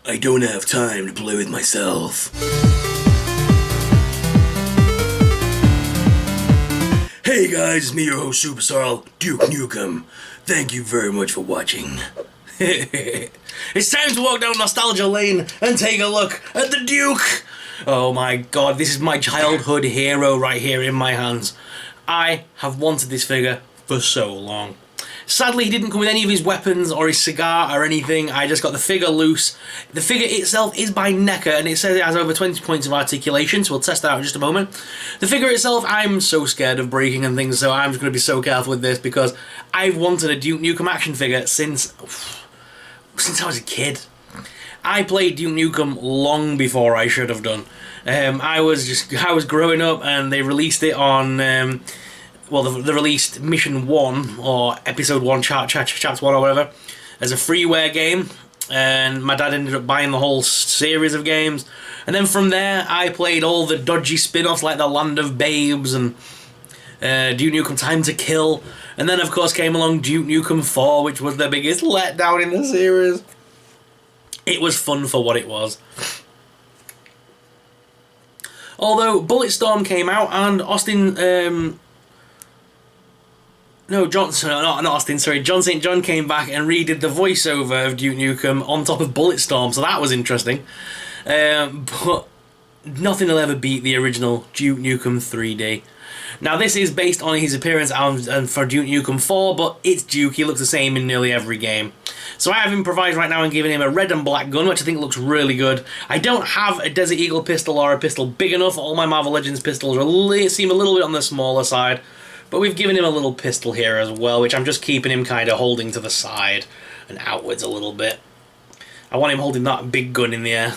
I don't have time to play with myself. Hey guys, it's me, your host Superstar Duke Nukem. Thank you very much for watching. It's time to walk down nostalgia lane and take a look at the Duke. Oh my god, this is my childhood hero right here in my hands. I have wanted this figure for so long. Sadly, he didn't come with any of his weapons or his cigar or anything. I just got the figure loose. The figure itself is by NECA, and it says it has over 20 points of articulation, so we'll test that out in just a moment. The figure itself, I'm so scared of breaking and things, so I'm just going to be so careful with this because I've wanted a Duke Nukem action figure since I was a kid. I played Duke Nukem long before I should have done. I was growing up, and they released it on. They released Mission 1, or Episode 1, Chapter 1 or whatever, as a freeware game, and my dad ended up buying the whole series of games, and then from there I played all the dodgy spin-offs like the Land of Babes and Duke Nukem Time to Kill, and then of course came along Duke Nukem 4, which was the biggest letdown in the series. It was fun for what it was. Although Bulletstorm came out and John St. John came back and redid the voiceover of Duke Nukem on top of Bulletstorm, so that was interesting. But nothing will ever beat the original Duke Nukem 3D. Now this is based on his appearance and for Duke Nukem 4, but it's Duke, he looks the same in nearly every game. So I have improvised right now and given him a red and black gun, which I think looks really good. I don't have a Desert Eagle pistol or a pistol big enough. All my Marvel Legends pistols seem a little bit on the smaller side. But we've given him a little pistol here as well, which I'm just keeping him kind of holding to the side and outwards a little bit. I want him holding that big gun in the air.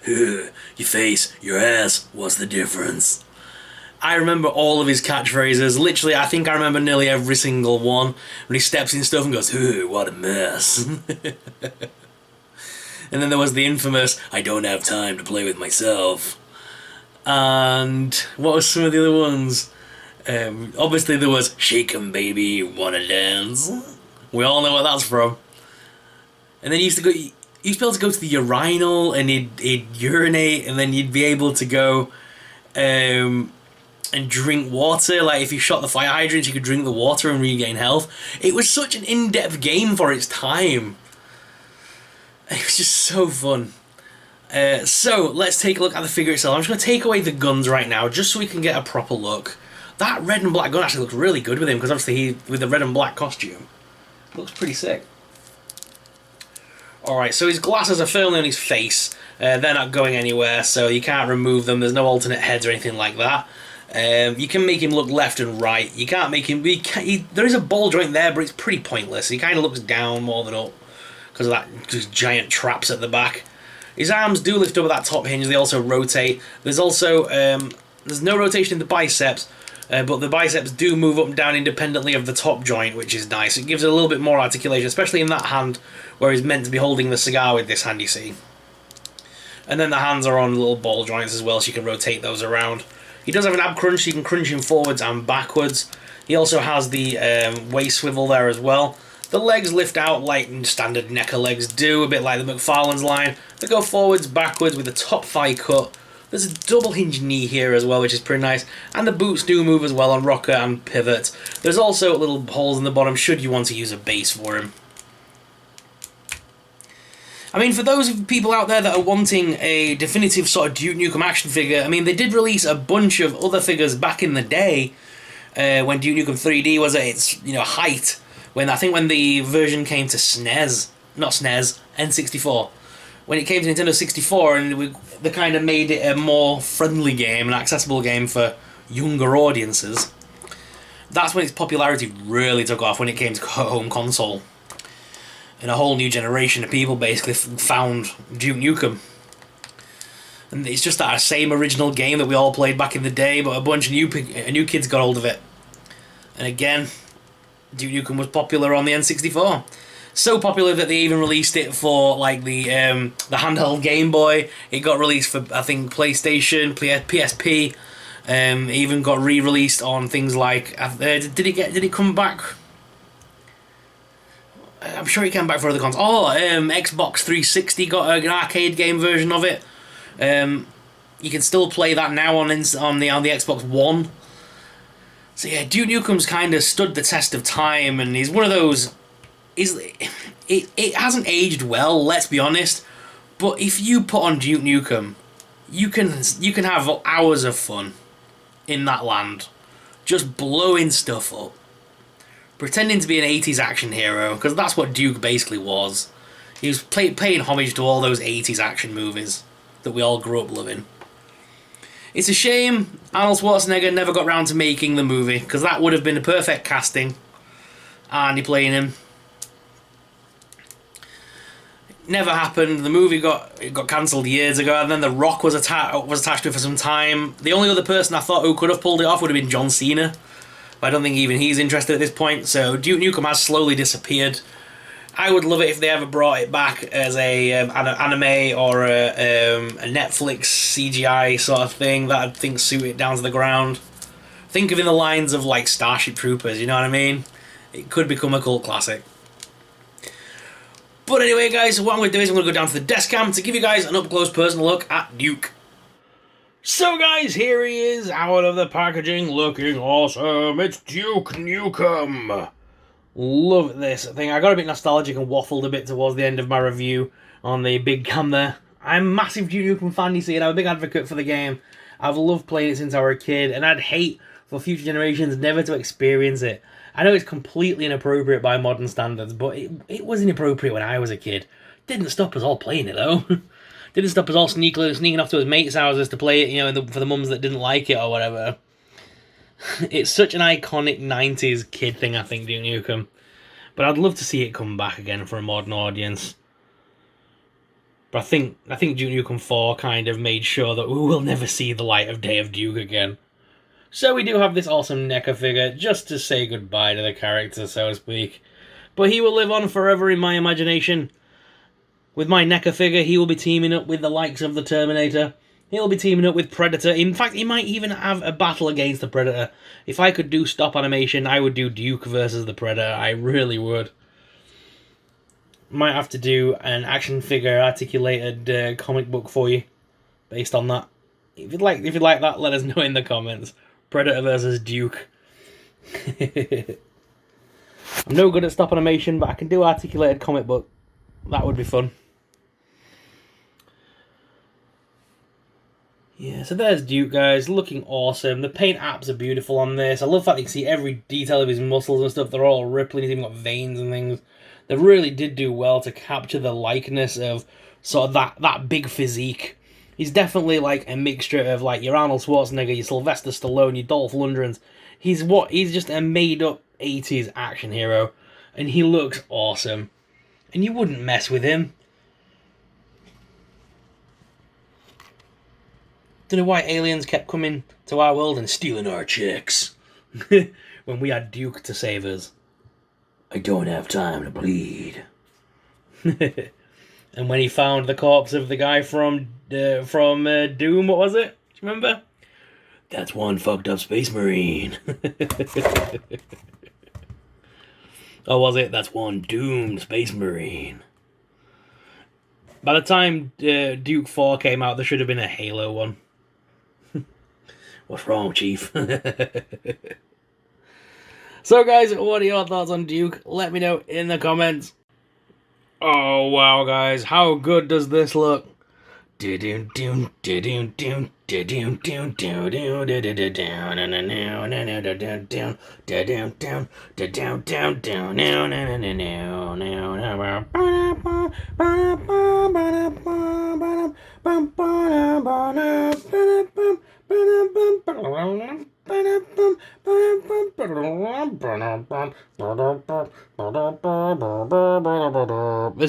Your face, your ass, what's the difference? I remember all of his catchphrases. Literally, I think I remember nearly every single one. When he steps in stuff and goes, what a mess. And then there was the infamous, I don't have time to play with myself. And what was some of the other ones? Obviously there was Shake 'em baby, wanna dance. We all know what that's from. And then you used to be able to go to the urinal and he'd urinate, and then you'd be able to go and drink water. Like if you shot the fire hydrant, you could drink the water and regain health. It was such an in-depth game for its time. It was just so fun. So let's take a look at the figure itself. I'm just going to take away the guns right now just so we can get a proper look. That red and black gun actually looks really good with him, because obviously with the red and black costume, it looks pretty sick. Alright, so his glasses are firmly on his face. They're not going anywhere, so you can't remove them. There's no alternate heads or anything like that. You can make him look left and right. You can't make him... there is a ball joint there, but it's pretty pointless. He kind of looks down more than up because of that just giant traps at the back. His arms do lift up at that top hinge. They also rotate. There's also there's no rotation in the biceps, but the biceps do move up and down independently of the top joint, which is nice. It gives it a little bit more articulation, especially in that hand where he's meant to be holding the cigar with this hand, you see. And then the hands are on little ball joints as well, so you can rotate those around. He does have an ab crunch, so you can crunch him forwards and backwards. He also has the waist swivel there as well. The legs lift out like standard NECA legs do, a bit like the McFarlane's line. They go forwards, backwards with the top thigh cut. There's a double hinge knee here as well, which is pretty nice. And the boots do move as well on rocker and pivot. There's also little holes in the bottom should you want to use a base for him. I mean, for those people out there that are wanting a definitive sort of Duke Nukem action figure, I mean, they did release a bunch of other figures back in the day when Duke Nukem 3D was at its height. When the version came to N64. When it came to Nintendo 64, and they kind of made it a more friendly game, an accessible game for younger audiences. That's when its popularity really took off, when it came to home console. And a whole new generation of people basically found Duke Nukem. And it's just that same original game that we all played back in the day, but a bunch of new kids got hold of it. And again, Duke Nukem was popular on the N64. So popular that they even released it for like the handheld Game Boy. It got released for, I think, PlayStation, PSP. It even got re-released on things like did it come back? I'm sure it came back for other consoles. Oh, Xbox 360 got an arcade game version of it. You can still play that now on the Xbox One. So yeah, Duke Nukem's kind of stood the test of time, and he's one of those. It hasn't aged well, let's be honest. But if you put on Duke Nukem, you can have hours of fun in that land, just blowing stuff up, pretending to be an 80s action hero, because that's what Duke basically was. He was paying homage to all those 80s action movies that we all grew up loving. It's a shame Arnold Schwarzenegger never got round to making the movie, because that would have been a perfect casting. Arnie playing him. Never happened. The movie got cancelled years ago, and then The Rock was attached to it for some time. The only other person I thought who could have pulled it off would have been John Cena, but I don't think even he's interested at this point. So Duke Nukem has slowly disappeared. I would love it if they ever brought it back as a an anime or a Netflix CGI sort of thing that I'd think suit it down to the ground. Think of it in the lines of like Starship Troopers, you know what I mean? It could become a cult classic. But anyway, guys, what I'm going to do is I'm going to go down to the desk cam to give you guys an up-close personal look at Duke. So, guys, here he is, out of the packaging, looking awesome. It's Duke Nukem. Love this thing. I got a bit nostalgic and waffled a bit towards the end of my review on the big cam there. I'm a massive Duke Nukem fan, you see, and I'm a big advocate for the game. I've loved playing it since I was a kid, and I'd hate for future generations never to experience it. I know it's completely inappropriate by modern standards, but it was inappropriate when I was a kid. Didn't stop us all playing it, though. Didn't stop us all sneaking off to his mates' houses to play it, you know, for the mums that didn't like it or whatever. It's such an iconic 90s kid thing, I think, Duke Nukem. But I'd love to see it come back again for a modern audience. But I think Duke Nukem 4 kind of made sure that we will never see the light of day of Duke again. So we do have this awesome NECA figure, just to say goodbye to the character, so to speak. But he will live on forever in my imagination. With my NECA figure, he will be teaming up with the likes of the Terminator. He'll be teaming up with Predator. In fact, he might even have a battle against the Predator. If I could do stop animation, I would do Duke versus the Predator. I really would. Might have to do an action figure articulated comic book for you, based on that. If you'd like that, let us know in the comments. Predator versus Duke. I'm no good at stop animation, but I can do articulated comic book. That would be fun. Yeah, so there's Duke, guys, looking awesome. The paint apps are beautiful on this. I love the fact that you can see every detail of his muscles and stuff. They're all rippling. He's even got veins and things. They really did do well to capture the likeness of sort of that big physique. He's definitely like a mixture of like your Arnold Schwarzenegger, your Sylvester Stallone, your Dolph Lundgrens. He's just a made-up 80s action hero, and he looks awesome. And you wouldn't mess with him. Don't know why aliens kept coming to our world and stealing our chicks when we had Duke to save us. I don't have time to bleed. And when he found the corpse of the guy from Doom, what was it? Do you remember? That's one fucked up space marine. Or was it? That's one doomed space marine. By the time Duke 4 came out, there should have been a Halo one. What's wrong, Chief? So, guys, what are your thoughts on Duke? Let me know in the comments. Oh, wow, guys. How good does this look? This is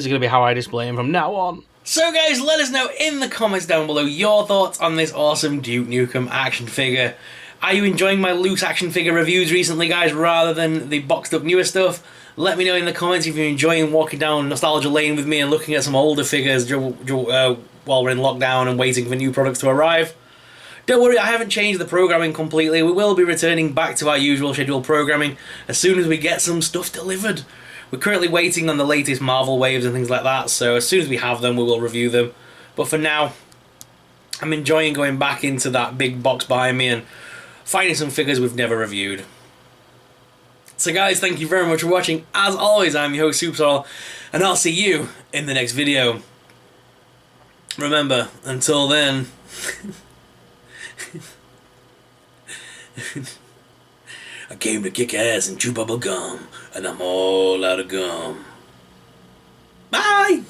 going to be how I display him from now on. So guys, let us know in the comments down below your thoughts on this awesome Duke Nukem action figure. Are you enjoying my loose action figure reviews recently, guys, rather than the boxed up newer stuff? Let me know in the comments if you're enjoying walking down nostalgia lane with me and looking at some older figures while we're in lockdown and waiting for new products to arrive. Don't worry, I haven't changed the programming completely. We will be returning back to our usual scheduled programming as soon as we get some stuff delivered. We're currently waiting on the latest Marvel waves and things like that, so as soon as we have them, we will review them. But for now, I'm enjoying going back into that big box behind me and finding some figures we've never reviewed. So guys, thank you very much for watching. As always, I'm your host, Superstar, and I'll see you in the next video. Remember, until then... I came to kick ass and chew bubble gum, and I'm all out of gum. Bye!